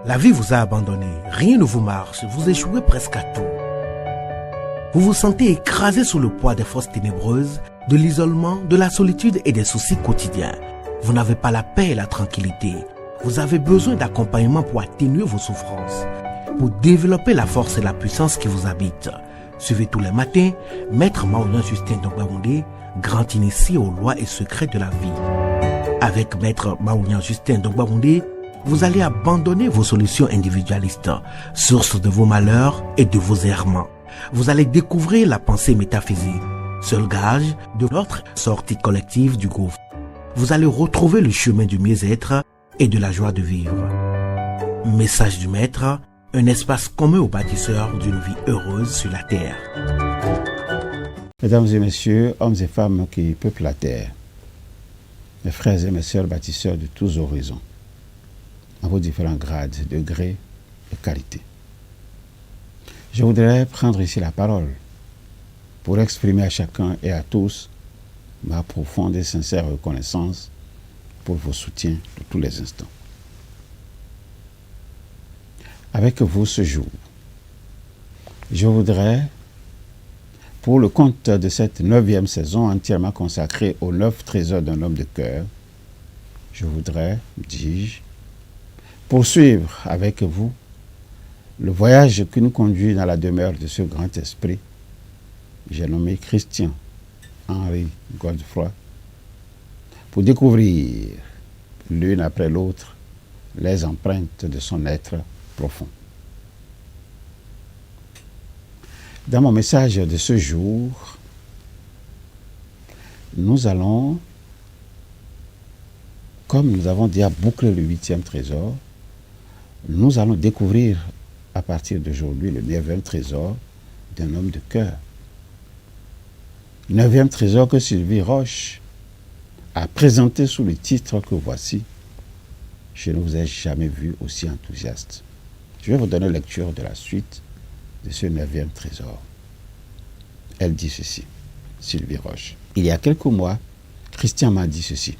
La vie vous a abandonné, rien ne vous marche, vous échouez presque à tout. Vous vous sentez écrasé sous le poids des forces ténébreuses, de l'isolement, de la solitude et des soucis quotidiens. Vous n'avez pas la paix et la tranquillité. Vous avez besoin d'accompagnement pour atténuer vos souffrances, pour développer la force et la puissance qui vous habitent. Suivez tous les matins Maître Maouyan Justin Dongbaoundé, grand initié aux lois et secrets de la vie. Avec Maître Maouyan Justin Dongbaoundé, vous allez abandonner vos solutions individualistes, source de vos malheurs et de vos errements. Vous allez découvrir la pensée métaphysique, seul gage de notre sortie collective du gouffre. Vous allez retrouver le chemin du mieux-être et de la joie de vivre. Message du Maître, un espace commun aux bâtisseurs d'une vie heureuse sur la terre. Mesdames et messieurs, hommes et femmes qui peuplent la terre, mes frères et mes sœurs bâtisseurs de tous horizons, à vos différents grades, degrés et qualités. Je voudrais prendre ici la parole pour exprimer à chacun et à tous ma profonde et sincère reconnaissance pour vos soutiens de tous les instants. Avec vous ce jour, je voudrais, pour le compte de cette 9e saison entièrement consacrée aux 9 trésors d'un homme de cœur, je voudrais, dis-je, poursuivre avec vous le voyage qui nous conduit dans la demeure de ce grand esprit, j'ai nommé Christian Henry Godefroy, pour découvrir l'une après l'autre les empreintes de son être profond. Dans mon message de ce jour, nous allons, comme nous avons déjà bouclé le 8e trésor, nous allons découvrir à partir d'aujourd'hui le 9e trésor d'un homme de cœur. 9e trésor que Sylvie Roche a présenté sous le titre que voici. Je ne vous ai jamais vu aussi enthousiaste. Je vais vous donner lecture de la suite de ce 9e trésor. Elle dit ceci, Sylvie Roche. Il y a quelques mois, Christian m'a dit ceci.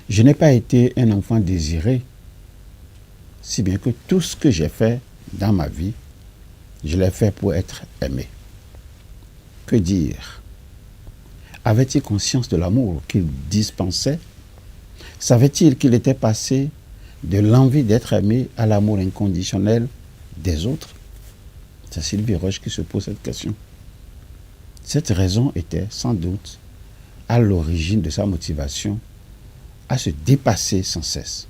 Je n'ai pas été un enfant désiré, si bien que tout ce que j'ai fait dans ma vie, je l'ai fait pour être aimé. Que dire? Avait-il conscience de l'amour qu'il dispensait? Savait-il qu'il était passé de l'envie d'être aimé à l'amour inconditionnel des autres? C'est Sylvie Roche qui se pose cette question. Cette raison était sans doute à l'origine de sa motivation à se dépasser sans cesse.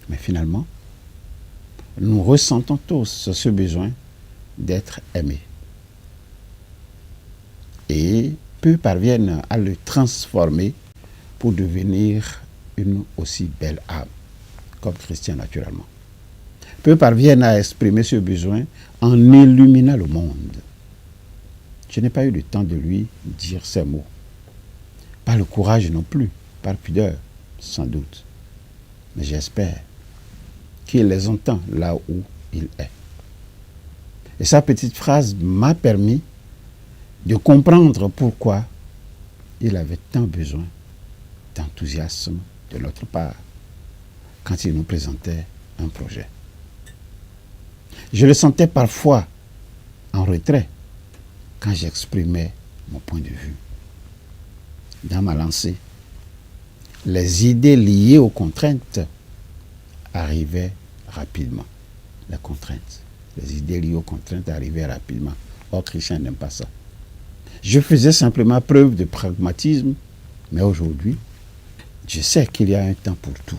Mais finalement, nous ressentons tous ce besoin d'être aimés. Et peu parviennent à le transformer pour devenir une aussi belle âme, comme Christian naturellement. Peu parviennent à exprimer ce besoin en illuminant le monde. Je n'ai pas eu le temps de lui dire ces mots. Pas le courage non plus, par pudeur, sans doute. Mais j'espère qu'il les entend là où il est. Et sa petite phrase m'a permis de comprendre pourquoi il avait tant besoin d'enthousiasme de notre part quand il nous présentait un projet. Je le sentais parfois en retrait quand j'exprimais mon point de vue. Dans ma lancée, les idées liées aux contraintes arrivaient rapidement. Les idées liées aux contraintes arrivaient rapidement. Or, Christian n'aime pas ça. Je faisais simplement preuve de pragmatisme, mais aujourd'hui, je sais qu'il y a un temps pour tout.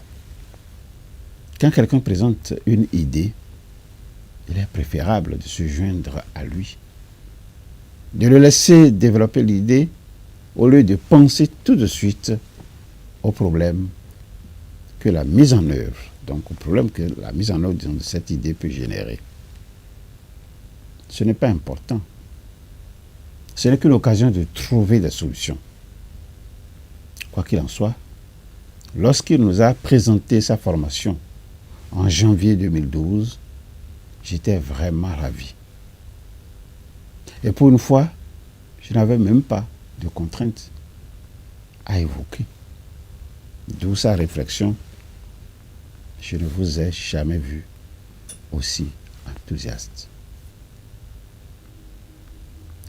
Quand quelqu'un présente une idée, il est préférable de se joindre à lui, de le laisser développer l'idée au lieu de penser tout de suite au problème que la mise en œuvre, donc au problème que la mise en œuvre de cette idée peut générer. Ce n'est pas important. Ce n'est qu'une occasion de trouver des solutions. Quoi qu'il en soit, lorsqu'il nous a présenté sa formation en janvier 2012, j'étais vraiment ravi. Et pour une fois, je n'avais même pas de contraintes à évoquer. D'où sa réflexion. je ne vous ai jamais vu aussi enthousiaste.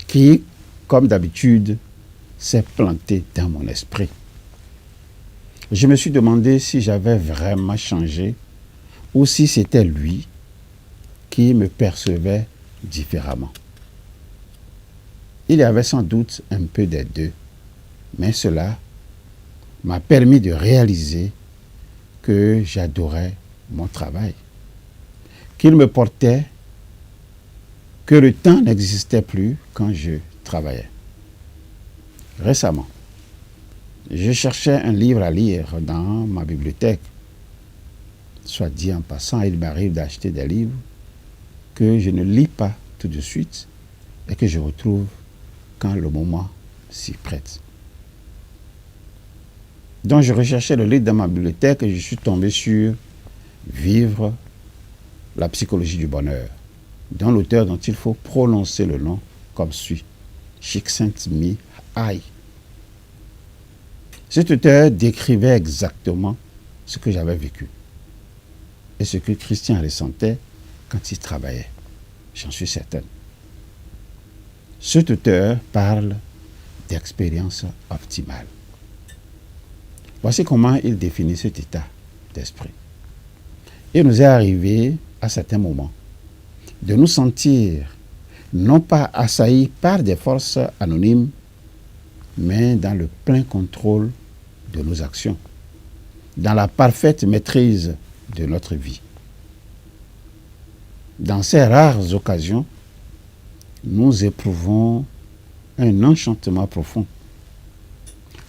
Qui, comme d'habitude, s'est planté dans mon esprit. Je me suis demandé si j'avais vraiment changé ou si c'était lui qui me percevait différemment. Il y avait sans doute un peu des deux, mais cela m'a permis de réaliser que j'adorais mon travail, qu'il me portait, que le temps n'existait plus quand je travaillais. Récemment, je cherchais un livre à lire dans ma bibliothèque. Soit dit en passant, il m'arrive d'acheter des livres que je ne lis pas tout de suite et que je retrouve quand le moment s'y prête. Donc je recherchais le livre dans ma bibliothèque et je suis tombé sur Vivre la psychologie du bonheur, dont l'auteur dont il faut prononcer le nom comme suit, Csikszentmihalyi. Cet auteur décrivait exactement ce que j'avais vécu et ce que Christian ressentait quand il travaillait. J'en suis certaine. Cet auteur parle d'expérience optimale. Voici comment il définit cet état d'esprit. Il nous est arrivé à certains moments de nous sentir non pas assaillis par des forces anonymes, mais dans le plein contrôle de nos actions, dans la parfaite maîtrise de notre vie. Dans ces rares occasions, nous éprouvons un enchantement profond,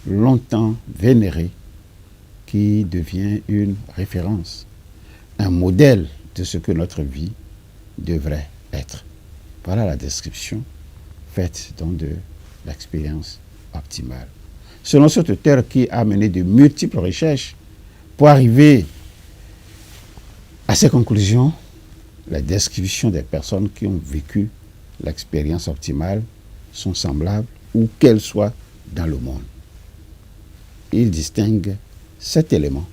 longtemps vénéré, qui devient une référence, un modèle de ce que notre vie devrait être. Voilà la description faite donc de l'expérience optimale. Selon cet auteur qui a mené de multiples recherches pour arriver à ces conclusions, la description des personnes qui ont vécu l'expérience optimale sont semblables où qu'elles soient dans le monde. Il distingue 7 éléments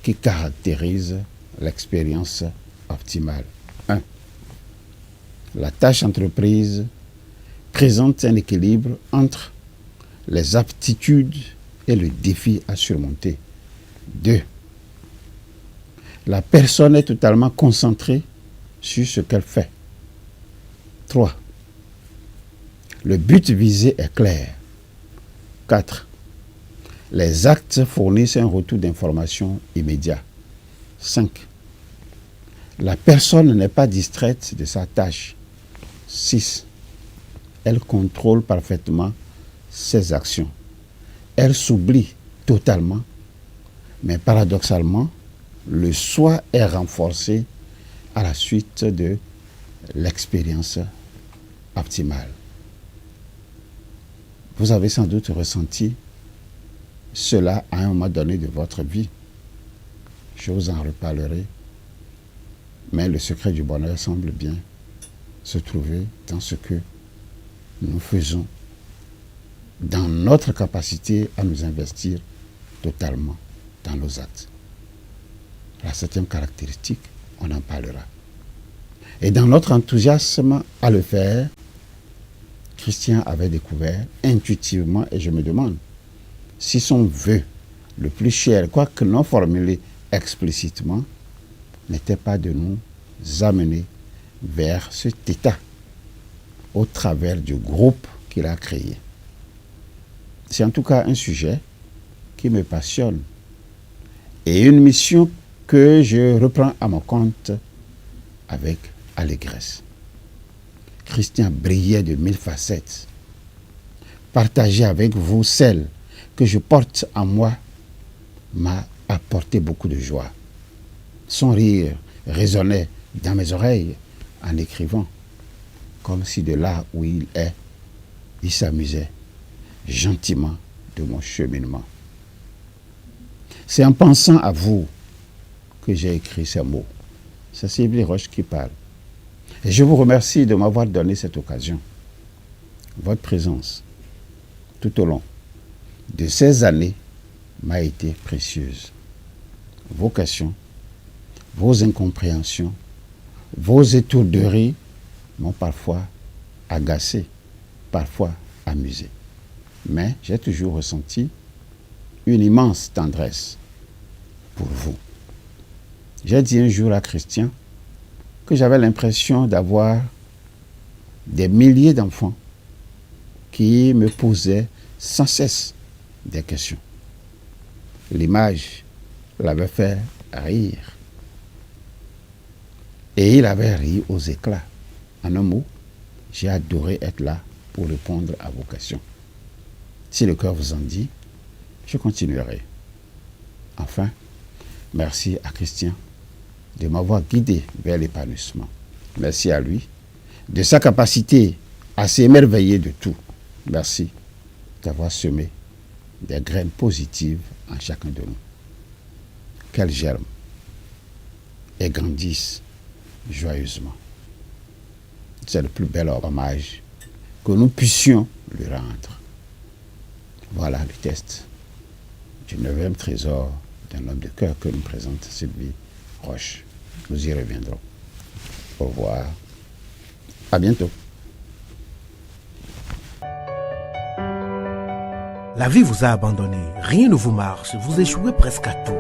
qui caractérisent l'expérience optimale. 1. La tâche entreprise présente un équilibre entre les aptitudes et le défi à surmonter. 2. La personne est totalement concentrée sur ce qu'elle fait. 3. Le but visé est clair. 4. Les actes fournissent un retour d'information immédiat. 5. La personne n'est pas distraite de sa tâche. 6. Elle contrôle parfaitement ses actions. Elle s'oublie totalement, mais paradoxalement, le soi est renforcé à la suite de l'expérience optimale. Vous avez sans doute ressenti cela à un moment donné de votre vie. Je vous en reparlerai. Mais le secret du bonheur semble bien se trouver dans ce que nous faisons, dans notre capacité à nous investir totalement dans nos actes. La 7e caractéristique, on en parlera. Et dans notre enthousiasme à le faire, Christian avait découvert intuitivement, et je me demande si son vœu le plus cher, quoique non formulé explicitement, n'était pas de nous amener vers cet état au travers du groupe qu'il a créé. C'est en tout cas un sujet qui me passionne et une mission que je reprends à mon compte avec allégresse. Christian brillait de 1000 facettes. Partager avec vous celle que je porte en moi m'a apporté beaucoup de joie. Son rire résonnait dans mes oreilles en écrivant, comme si de là où il est, il s'amusait gentiment de mon cheminement. C'est en pensant à vous que j'ai écrit ces mots. C'est Sylvie Roche qui parle. Et je vous remercie de m'avoir donné cette occasion. Votre présence, tout au long de ces années, m'a été précieuse. Vos questions vos incompréhensions, vos étourderies m'ont parfois agacé, parfois amusé. Mais j'ai toujours ressenti une immense tendresse pour vous. J'ai dit un jour à Christian que j'avais l'impression d'avoir des milliers d'enfants qui me posaient sans cesse des questions. L'image l'avait fait rire. Et il avait ri aux éclats. En un mot, j'ai adoré être là pour répondre à vos questions. Si le cœur vous en dit, je continuerai. Enfin, merci à Christian de m'avoir guidé vers l'épanouissement. Merci à lui de sa capacité à s'émerveiller de tout. Merci d'avoir semé des graines positives en chacun de nous. Qu'elles germent et grandissent joyeusement. C'est le plus bel hommage que nous puissions lui rendre. Voilà le test du 9e trésor d'un homme de cœur que nous présente Sylvie Roche. Nous y reviendrons. Au revoir. À bientôt. La vie vous a abandonné, rien ne vous marche, vous échouez presque à tout.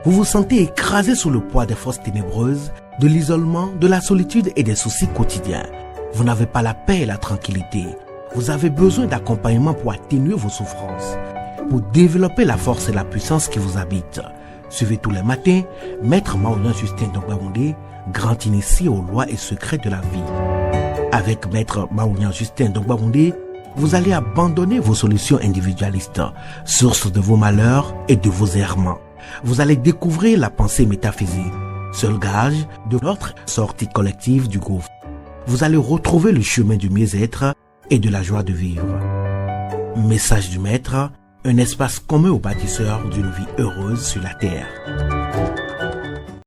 Vous vous sentez écrasé sous le poids des forces ténébreuses, de l'isolement, de la solitude et des soucis quotidiens. Vous n'avez pas la paix et la tranquillité. Vous avez besoin d'accompagnement pour atténuer vos souffrances, pour développer la force et la puissance qui vous habitent. Suivez tous les matins Maître Maouyan Justin Dongbaoundé, grand initié aux lois et secrets de la vie. Avec Maître Maouyan Justin Dongbaoundé, vous allez abandonner vos solutions individualistes, source de vos malheurs et de vos errements. Vous allez découvrir la pensée métaphysique, seul gage de notre sortie collective du gouffre. Vous allez retrouver le chemin du mieux-être et de la joie de vivre. Message du Maître, un espace commun aux bâtisseurs d'une vie heureuse sur la terre.